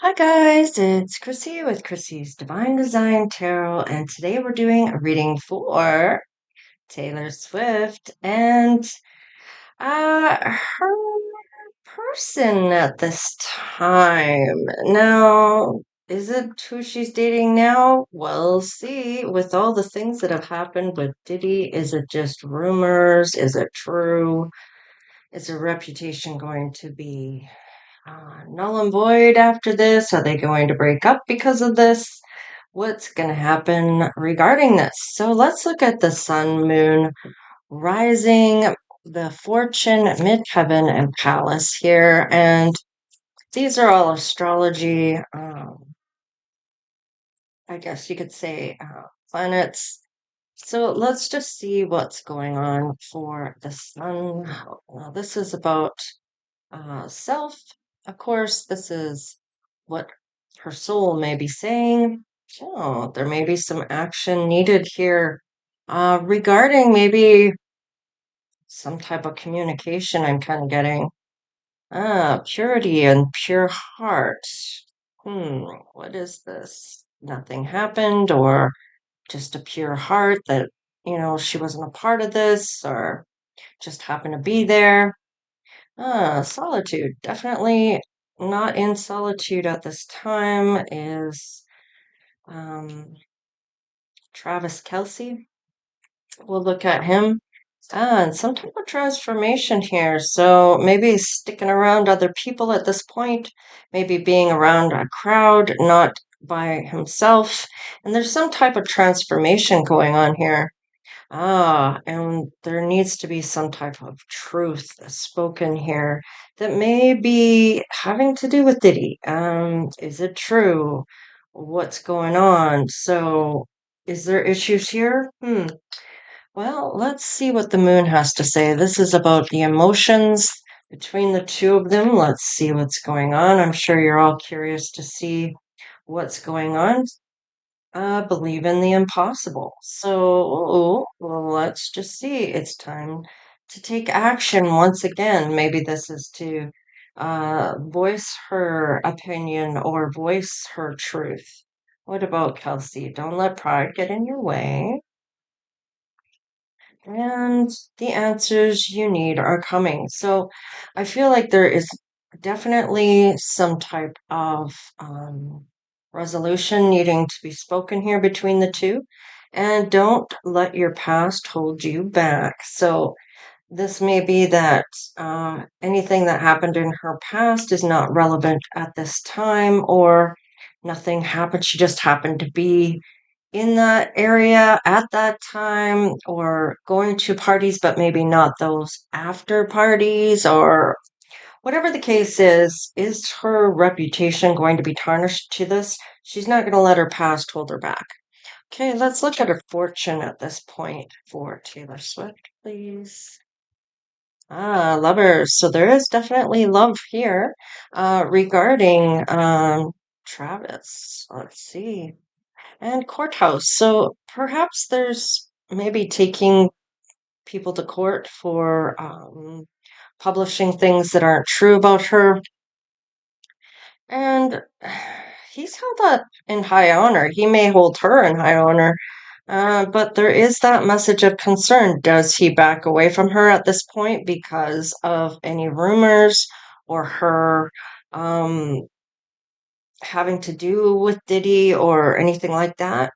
Hi guys, it's Chrissie with Chrissie's Divine Design Tarot, and today we're doing a reading for Taylor Swift and her person at this time. Now, is it who she's dating now? We'll see. With all the things that have happened with Diddy, is it just rumors? Is it true? Is her reputation going to be null and void after this? Are they going to break up because of this? What's going to happen regarding this? So let's look at the sun, moon, rising, the fortune, midheaven, and palace here. And these are all astrology, I guess you could say planets. So let's just see what's going on for the sun. Now, this is about self. Of course, this is what her soul may be saying. Oh, there may be some action needed here regarding maybe some type of communication I'm kind of getting. Purity and pure heart. What is this? Nothing happened, or just a pure heart that, she wasn't a part of this, or just happened to be there. Solitude. Definitely not in solitude at this time is um, Travis Kelsey. We'll look at him. And some type of transformation here. So maybe sticking around other people at this point, maybe being around a crowd, not by himself. And there's some type of transformation going on here. And there needs to be some type of truth spoken here that may be having to do with Diddy. Is it true? What's going on? So, is there issues here? Well, let's see what the moon has to say. This is about the emotions between the two of them. Let's see what's going on. I'm sure you're all curious to see what's going on. Believe in the impossible. So let's just see. It's time to take action once again. Maybe this is to voice her opinion or voice her truth. What about Kelsey? Don't let pride get in your way. And the answers you need are coming. So I feel like there is definitely some type of resolution needing to be spoken here between the two. And don't let your past hold you back. So this may be that anything that happened in her past is not relevant at this time, or nothing happened. She just happened to be in that area at that time, or going to parties, but maybe not those after parties, or whatever the case is her reputation going to be tarnished to this? She's not going to let her past hold her back. Okay, let's look at her fortune at this point for Taylor Swift, please. Lovers. So there is definitely love here regarding Travis. Let's see. And courthouse. So perhaps there's maybe taking people to court for publishing things that aren't true about her. And he's held that in high honor. He may hold her in high honor. But there is that message of concern. Does he back away from her at this point because of any rumors or her having to do with Diddy or anything like that?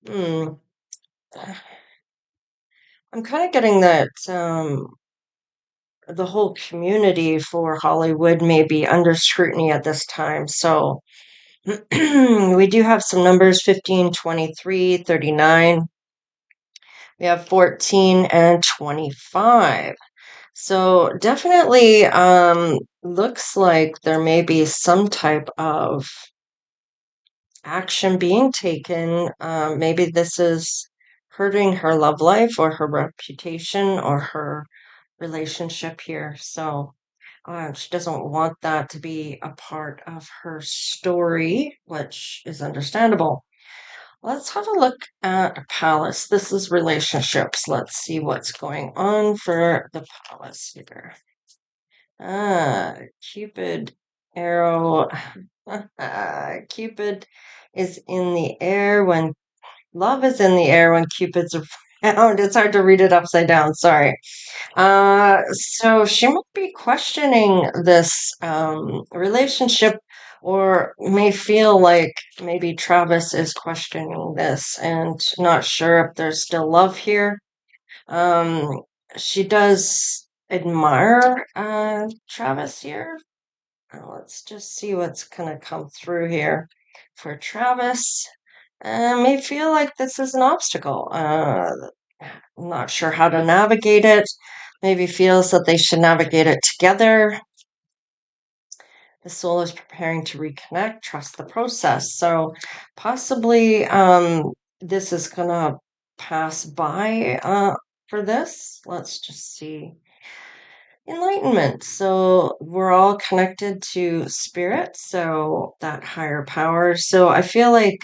Hmm. I'm kind of getting that the whole community for Hollywood may be under scrutiny at this time. So we do have some numbers: 15, 23, 39. We have 14 and 25. So definitely looks like there may be some type of action being taken. Maybe this is hurting her love life or her reputation or her relationship here. So she doesn't want that to be a part of her story, which is understandable. Let's have a look at Palace. This is relationships. Let's see what's going on for the Palace here. Cupid arrow. Cupid is in the air when love is in the air when Cupid's around. It's hard to read it upside down. Sorry. So she might be questioning this relationship, or may feel like maybe Travis is questioning this and not sure if there's still love here. Um, she does admire Travis here. Let's just see what's going to come through here for Travis. May feel like this is an obstacle. Not sure how to navigate it. Maybe feels that they should navigate it together. The soul is preparing to reconnect, trust the process. So possibly this is going to pass by for this. Let's just see. Enlightenment. So we're all connected to spirit, so that higher power. So I feel like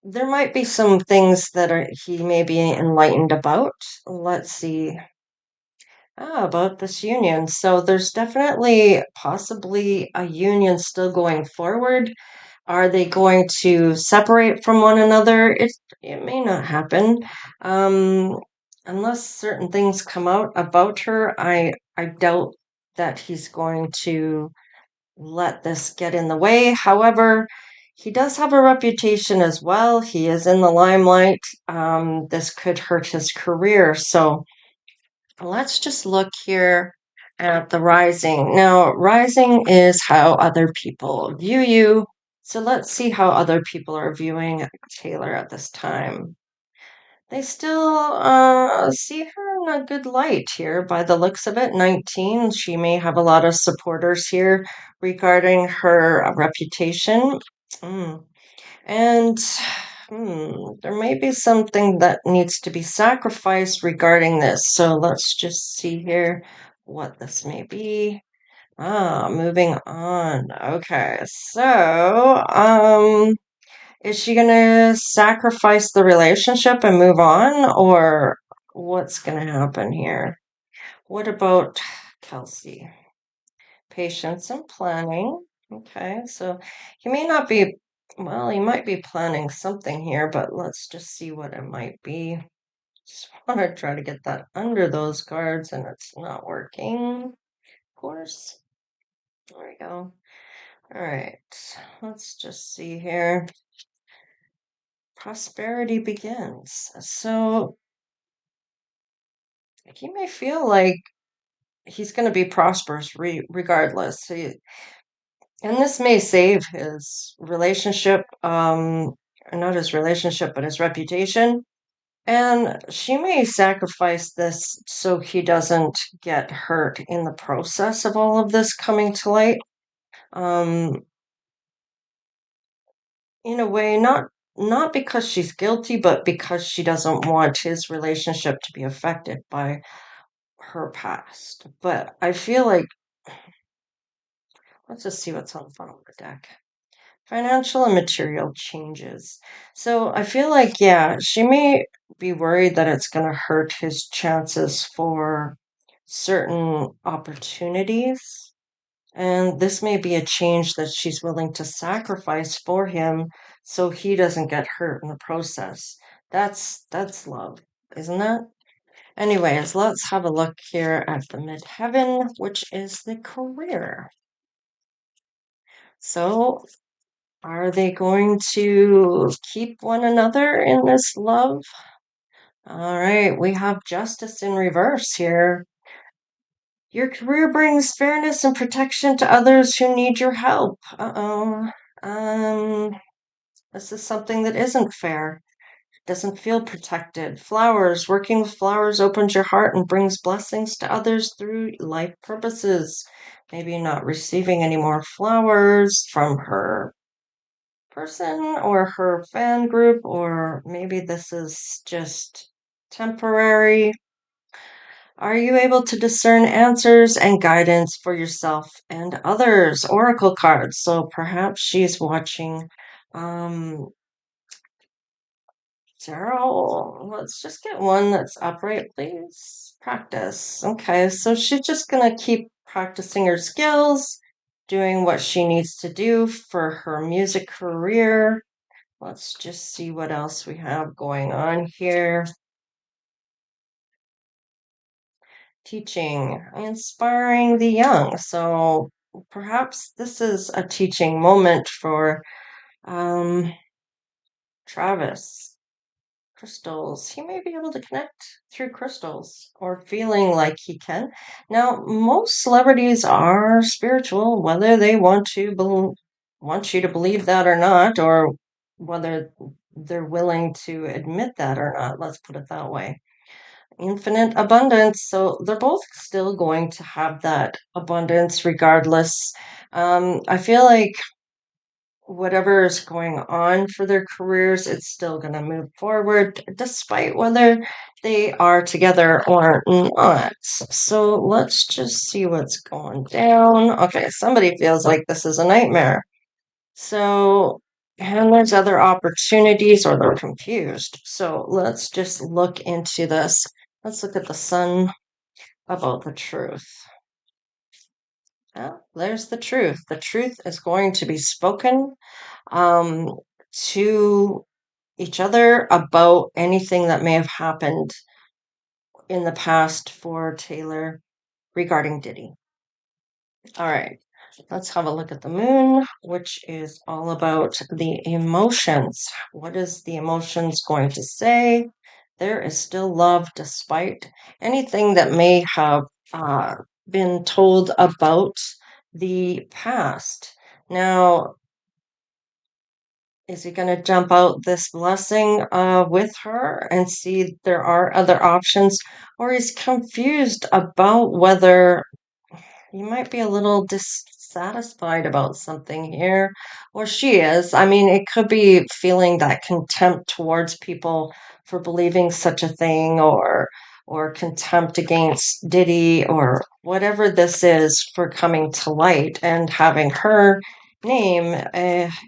there might be some things that he may be enlightened about. Let's see. About this union. So there's definitely possibly a union still going forward. Are they going to separate from one another? It may not happen. Um, unless certain things come out about her, I doubt that he's going to let this get in the way. However, he does have a reputation as well. He is in the limelight. This could hurt his career. So let's just look here at the rising. Now, rising is how other people view you. So let's see how other people are viewing Taylor at this time. They still see her in a good light here by the looks of it. 19, she may have a lot of supporters here regarding her reputation. And there may be something that needs to be sacrificed regarding this. So let's just see here what this may be. Moving on. Okay, so is she gonna sacrifice the relationship and move on, or what's gonna happen here? What about Kelsey? Patience and planning. Okay, so he may not be, well, he might be planning something here, but let's just see what it might be. Just want to try to get that under those cards, and it's not working, of course. There we go. All right, let's just see here. Prosperity begins. So he may feel like he's going to be prosperous regardless. And this may save his relationship, not his relationship, but his reputation. And she may sacrifice this so he doesn't get hurt in the process of all of this coming to light. In a way, not because she's guilty, but because she doesn't want his relationship to be affected by her past. But I feel like, let's just see what's on the bottom of the deck. Financial and material changes. So I feel like, yeah, she may be worried that it's going to hurt his chances for certain opportunities. And this may be a change that she's willing to sacrifice for him so he doesn't get hurt in the process. That's love, isn't it? Anyways, let's have a look here at the midheaven, which is the career. So are they going to keep one another in this love? All right, we have justice in reverse here. Your career brings fairness and protection to others who need your help. Uh-oh. This is something that isn't fair. Doesn't feel protected. Flowers. Working with flowers opens your heart and brings blessings to others through life purposes. Maybe not receiving any more flowers from her person or her fan group, or maybe this is just temporary. Are you able to discern answers and guidance for yourself and others? Oracle cards. So perhaps she's watching Daryl, let's just get one that's upright, please. Practice. Okay, so she's just gonna keep practicing her skills, doing what she needs to do for her music career. Let's just see what else we have going on here. Teaching, inspiring the young. So perhaps this is a teaching moment for um, Travis. Crystals. He may be able to connect through crystals or feeling like he can. Now, most celebrities are spiritual, whether they want you to believe that or not, or whether they're willing to admit that or not. Let's put it that way. Infinite abundance. So they're both still going to have that abundance regardless. I feel like whatever is going on for their careers, it's still going to move forward despite whether they are together or not. So let's just see what's going down. Okay, somebody feels like this is a nightmare. So, and there's other opportunities or they're confused. So let's just look into this. Let's look at the sun about the truth. Well, there's the truth. The truth is going to be spoken um, to each other about anything that may have happened in the past for Taylor regarding Diddy. All right, let's have a look at the moon, which is all about the emotions. What is the emotions going to say? There is still love despite anything that may have been told about the past. Now, is he going to jump out this blessing with her and see there are other options? Or he's confused about whether he might be a little dissatisfied about something here, or she is. I mean, it could be feeling that contempt towards people for believing such a thing, or contempt against Diddy, or whatever this is for coming to light and having her name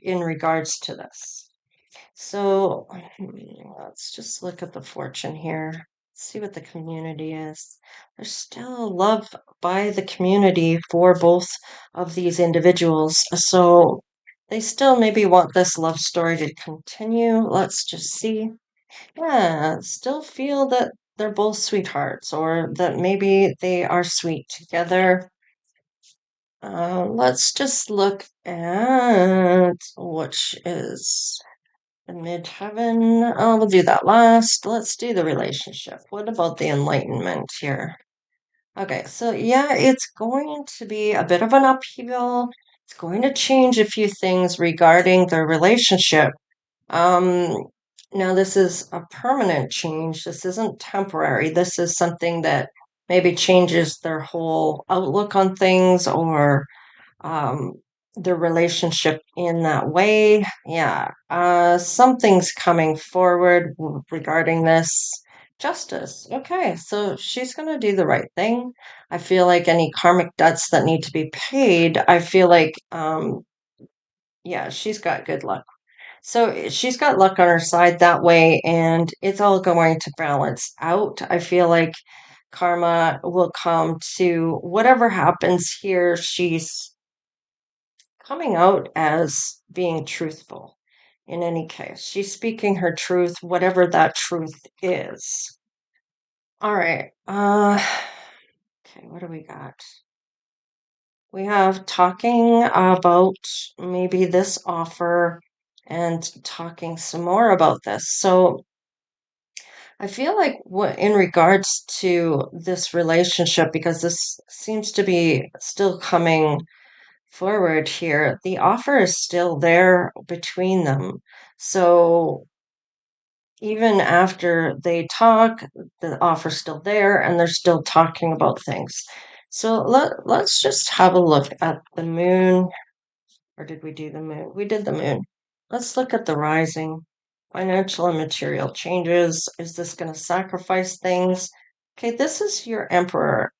in regards to this. So let's just look at the fortune here, see what the community is. There's still love by the community for both of these individuals. So they still maybe want this love story to continue. Let's just see. Yeah, still feel that they're both sweethearts or that maybe they are sweet together. Let's just look at which is the midheaven. Oh, we'll do that last. Let's do the relationship. What about the enlightenment here? Okay, so yeah, it's going to be a bit of an upheaval. It's going to change a few things regarding their relationship. Um, Now this is a permanent change. This isn't temporary. This is something that maybe changes their whole outlook on things or um, the relationship in that way. Yeah, something's coming forward regarding this. Justice. Okay, so she's going to do the right thing. I feel like any karmic debts that need to be paid, I feel like, yeah, she's got good luck. So she's got luck on her side that way, and it's all going to balance out. I feel like karma will come to whatever happens here. She's coming out as being truthful in any case. She's speaking her truth, whatever that truth is. All right. Okay, what do we got? We have talking about maybe this offer and talking some more about this. So I feel like what in regards to this relationship, because this seems to be still coming forward here, the offer is still there between them. So even after they talk, the offer's still there and they're still talking about things. So let's just have a look at the moon. Or did we do the moon? We did the moon. Let's look at the rising. Financial and material changes. Is this going to sacrifice things? Okay, this is your emperor,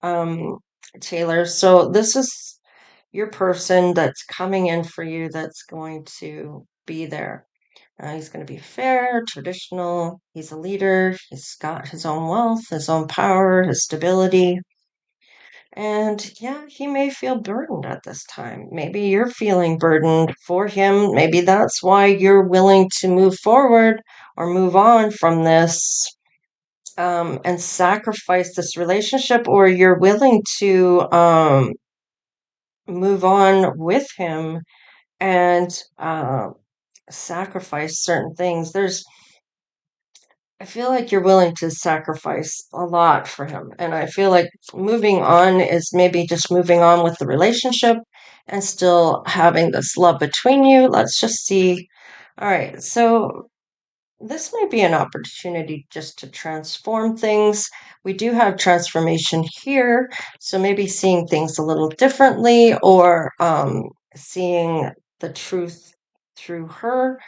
Taylor. So this is your person that's coming in for you that's going to be there. He's going to be fair, traditional. He's a leader. He's got his own wealth, his own power, his stability. And yeah, he may feel burdened at this time. Maybe you're feeling burdened for him. Maybe that's why you're willing to move forward or move on from this, and sacrifice this relationship, or you're willing to move on with him and sacrifice certain things. I feel like you're willing to sacrifice a lot for him. And I feel like moving on is maybe just moving on with the relationship and still having this love between you. Let's just see. All right. So this may be an opportunity just to transform things. We do have transformation here. So maybe seeing things a little differently, or seeing the truth through her.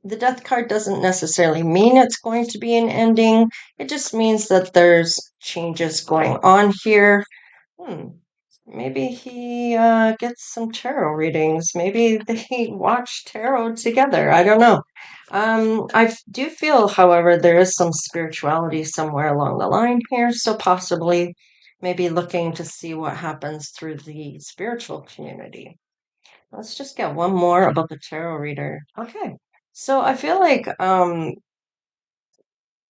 The death card doesn't necessarily mean it's going to be an ending. It just means that there's changes going on here. Hmm. Maybe he gets some tarot readings. Maybe they watch tarot together. I don't know. I do feel, however, there is some spirituality somewhere along the line here. So possibly maybe looking to see what happens through the spiritual community. Let's just get one more about the tarot reader. Okay. So I feel like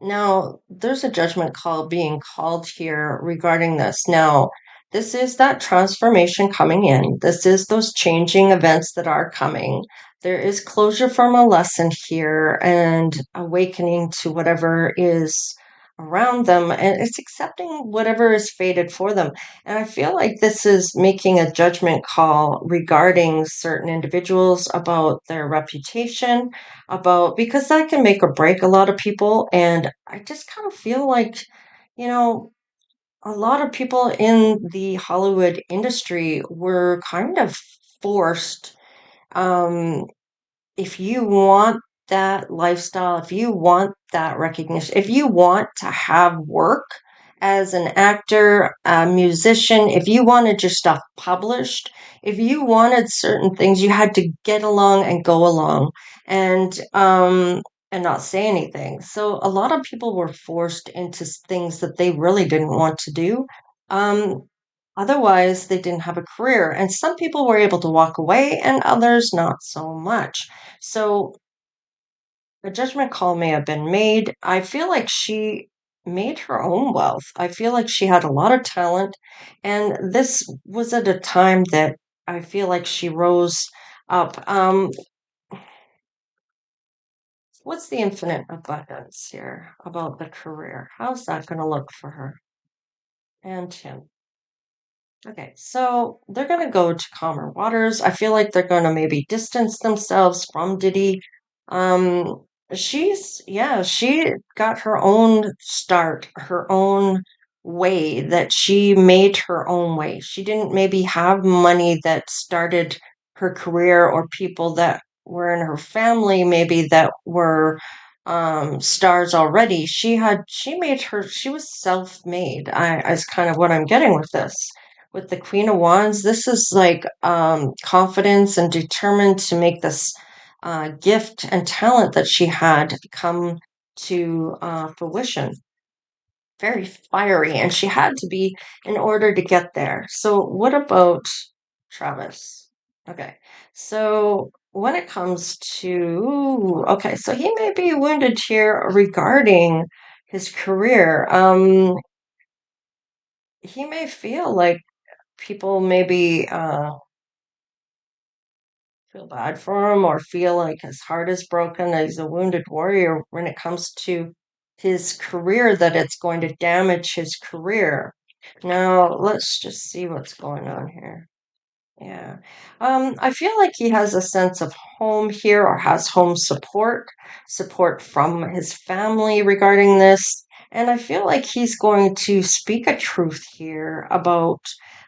now there's a judgment call being called here regarding this. Now, this is that transformation coming in. This is those changing events that are coming. There is closure from a lesson here and awakening to whatever is around them, and it's accepting whatever is fated for them. And I feel like this is making a judgment call regarding certain individuals about their reputation, about, because that can make or break a lot of people. And I just kind of feel like, you know, a lot of people in the Hollywood industry were kind of forced. Um, if you want that lifestyle, if you want that recognition, if you want to have work as an actor, a musician, if you wanted your stuff published, if you wanted certain things, you had to get along and go along and not say anything. So a lot of people were forced into things that they really didn't want to do. Um, Otherwise, they didn't have a career. And some people were able to walk away and others not so much. So a judgment call may have been made. I feel like she made her own wealth. I feel like she had a lot of talent. And this was at a time that I feel like she rose up. What's the infinite abundance here about the career? How's that going to look for her and him? Okay, so they're going to go to calmer waters. I feel like they're going to maybe distance themselves from Diddy. Um, yeah, she got her own start, her own way that she made her own way. She didn't maybe have money that started her career, or people that were in her family maybe that were stars already. She was self-made. I is kind of what I'm getting with this. With the Queen of Wands, this is like confidence and determined to make this gift and talent that she had come to fruition. Very fiery, and she had to be in order to get there. So, what about Travis? Okay, so when it comes to, okay, so he may be wounded here regarding his career. He may feel like people maybe feel bad for him, or feel like his heart is broken, that he's a wounded warrior when it comes to his career, that it's going to damage his career. Now, let's just see what's going on here. Yeah. I feel like he has a sense of home here, or has home support, support from his family regarding this. And I feel like he's going to speak a truth here about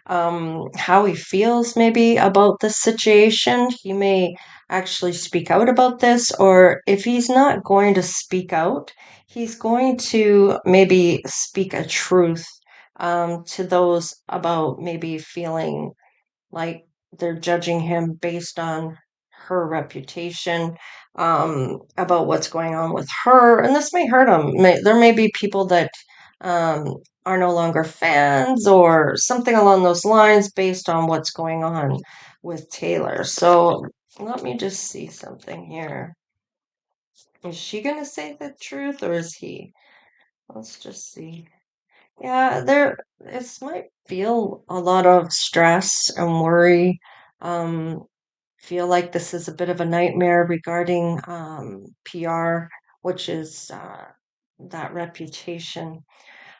how he feels maybe about this situation. He may actually speak out about this, or if he's not going to speak out, he's going to maybe speak a truth to those about maybe feeling like they're judging him based on her reputation. about what's going on with her, and this may hurt him. There may be people that um, are no longer fans or something along those lines based on what's going on with Taylor. So let me just see something here. Is she going to say the truth or is he? Let's just see. Yeah, this might feel a lot of stress and worry. Um, feel like this is a bit of a nightmare regarding PR, which is that reputation.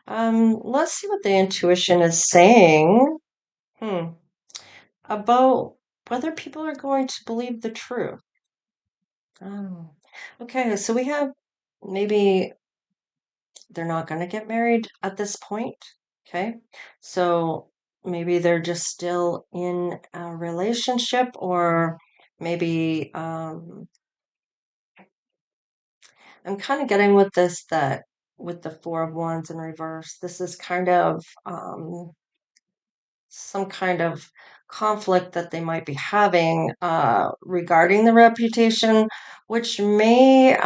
Let's see what the intuition is saying hmm, about whether people are going to believe the truth. Oh, okay, so we have maybe they're not going to get married at this point. Okay. So maybe they're just still in a relationship, or maybe I'm kind of getting with this that with the Four of Wands in reverse, this is kind of some kind of conflict that they might be having regarding the reputation, which may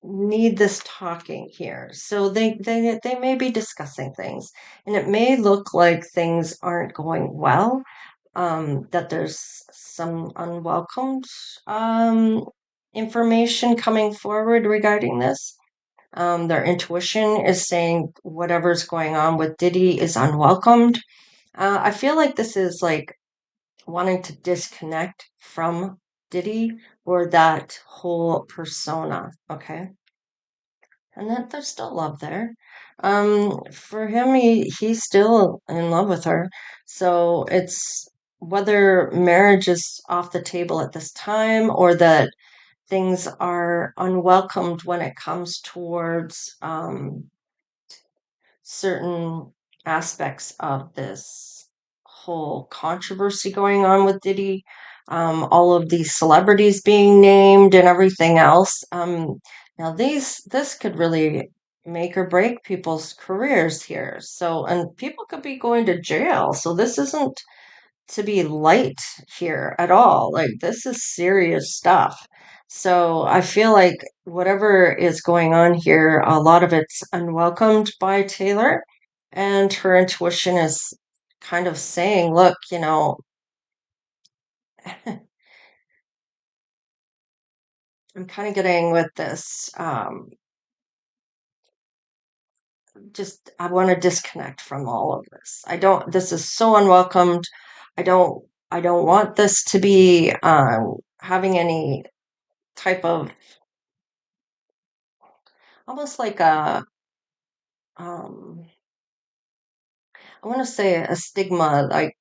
need this talking here. So they may be discussing things, and it may look like things aren't going well. That there's some unwelcomed information coming forward regarding this. Their intuition is saying whatever's going on with Diddy is unwelcomed. I feel like this is like wanting to disconnect from Diddy or that whole persona. Okay. And that there's still love there. For him, he's still in love with her. So it's whether marriage is off the table at this time or that things are unwelcomed when it comes towards certain aspects of this whole controversy going on with Diddy, all of these celebrities being named and everything else. Now this could really make or break people's careers here. So, and people could be going to jail. So this isn't to be light here at all. Like, this is serious stuff. So I feel like whatever is going on here, a lot of it's unwelcomed by Taylor, and her intuition is kind of saying, look, I'm kind of getting with this. Just I want to disconnect from all of this. I don't. This is so unwelcomed. I don't. I don't want this to be having any type of almost like a um I want to say a stigma, like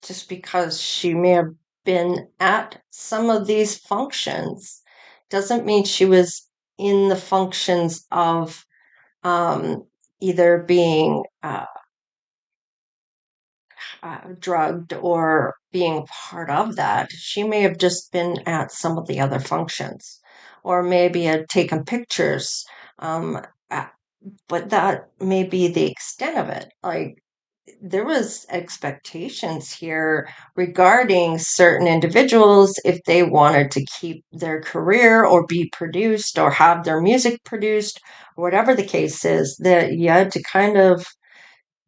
just because she may have been at some of these functions doesn't mean she was in the functions of um either being drugged or being part of that. She may have just been at some of the other functions, or maybe had taken pictures. Um, uh, but that may be the extent of it. Like, there was expectations here regarding certain individuals if they wanted to keep their career or be produced or have their music produced, whatever the case is, that you had to kind of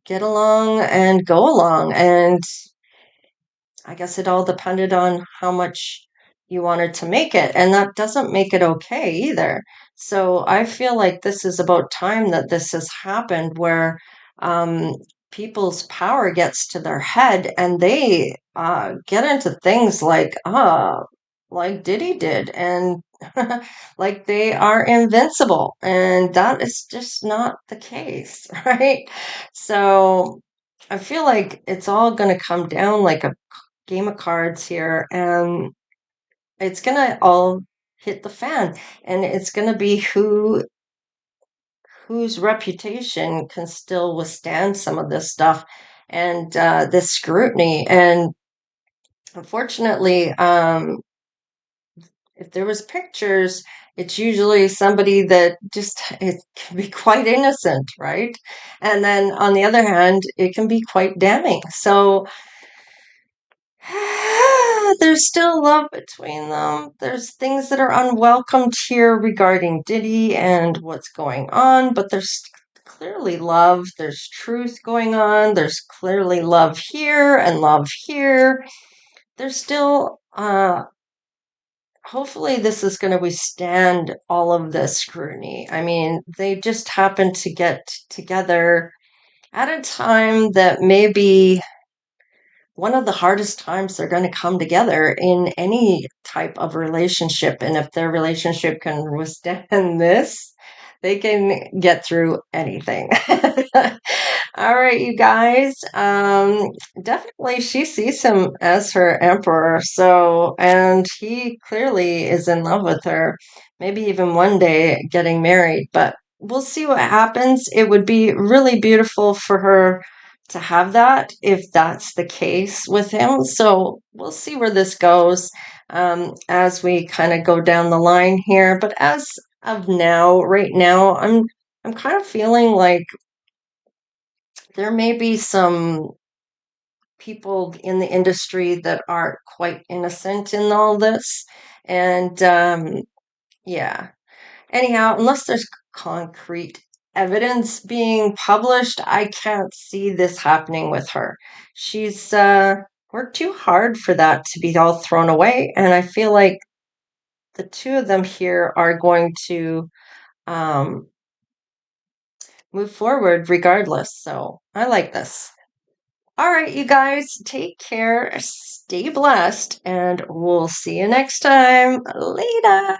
get along and go along. And I guess it all depended on how much you wanted to make it. And that doesn't make it okay either. So I feel like this is about time that this has happened where um, people's power gets to their head and they get into things like Diddy did. And like they are invincible. And that is just not the case, right? So I feel like it's all going to come down like a game of cards here, and it's going to all hit the fan, and it's going to be whose reputation can still withstand some of this stuff and this scrutiny. And unfortunately, if there was pictures, it's usually somebody that just it can be quite innocent, right? And then on the other hand, it can be quite damning. So there's still love between them. There's things that are unwelcomed here regarding Diddy and what's going on, but there's clearly love. There's truth going on. There's clearly love here and love here. There's still, hopefully this is going to withstand all of this scrutiny. I mean, they just happen to get together at a time that maybe one of the hardest times they're going to come together in any type of relationship. And if their relationship can withstand this, they can get through anything. All right, you guys. Definitely she sees him as her emperor. So, and he clearly is in love with her, maybe even one day getting married, but we'll see what happens. It would be really beautiful for her to have that if that's the case with him. So we'll see where this goes as we kind of go down the line here. But as of now, right now, I'm kind of feeling like there may be some people in the industry that aren't quite innocent in all this. And yeah. Anyhow, unless there's concrete evidence being published, I can't see this happening with her. She's worked too hard for that to be all thrown away, and I feel like the two of them here are going to um, move forward regardless. So I like this. All right, you guys, take care, stay blessed, and we'll see you next time. Later.